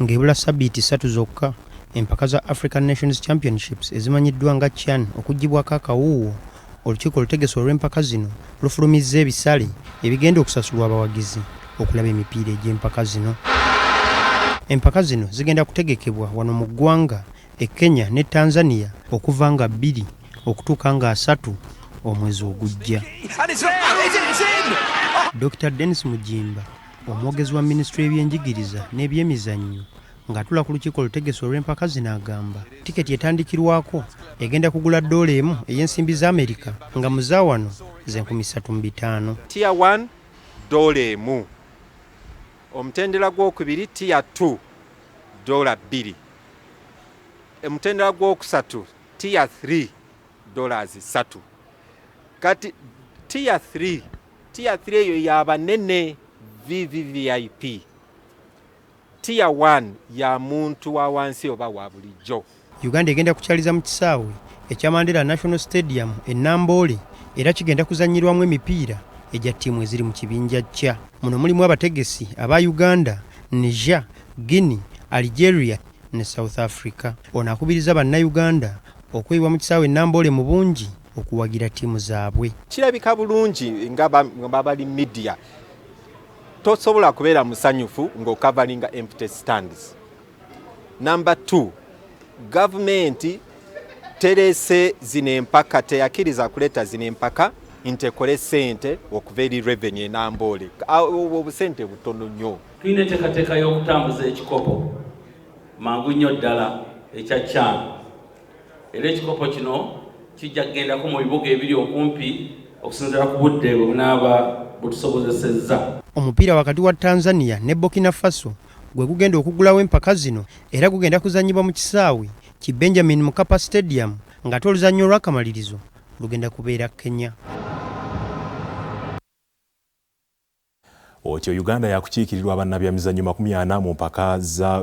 Ng'ebula sabbiiti 3 zokka empaka za African Nations Championships ezimanyiddwa nga CHAN okuggibwako akawuuwo, olukiiko olutegesi olw'empaka zino lufulumizza ebisale ebigenda okusasulwa abawagizi okulaba emipiira egy'empaka zino. Empaka zino zigenda kutegekebwa wano mu ggwanga e Kenya ne Tanzania okuva nga 2 okutuuka nga 3 omwezi ogujja. Dr. Dennis Mujimba, omwogezi wa Minisitule y'ebyenjigiriza n'ebyemizannyo, ng'atula ku lukiiko olutegesi olw'empaka zino agamba tiketi etandikirwako egenda kugula $1 ey'ensimbi za Amerika nga mu zaawano ze 3500. Tier 1 $1, omutendera gw'okubiri Tier 2 $2, omutendera gw'okusatu Tier 3 $3. Kati Tier 3 eyo y'abanene VVVIP. Tier 1 ya muntu wa wansi oba wa bulijjo. Uganda egenda kukyaliza mu kisaawe ekya Mandela National Stadium e Namboole era kigenda kuzanyirwamu emipiira egya ttiimu eziri mu kibinja kya. Muno mulimu abategesi aba Uganda, Niger, Guinea, Algeria ne South Africa. Ono akubiriza bannayuganda okweyiwa mu kisaawe Namboole mu bungi okuwagira ttiimu zaabwe. Kirabika bulungi nga bali media. Tosobola kubeera musanyufu ng'okavalinga empty stands. Number 2, government terese zino empaka, teyakiriza kuleta zino empaka ntekole sente okuva eri revenue Namboole. Obusente butono nnyo. Tulina enteekateeka y'okutambuza ekikopo mangu nnyo ddala ekya CHAN. Era ekikopo kino kijja kugendako mu bibuga ebiri okumpi okusinziira ku budde bwe bunaaba butusobozesezza. Omupiira wakati wa Tanzania ne Burkina Faso gwe gugenda okugulawo empaka zino era gugenda kuzanyibwa mu kisaawe ki Benjamin Mkapa Stadium ng'ate oluzannyo olw'akamalirizo lugenda kubeera Kenya. Otyo Uganda yakukiikirirwa bannabyamizannyo 40 mu mpaka za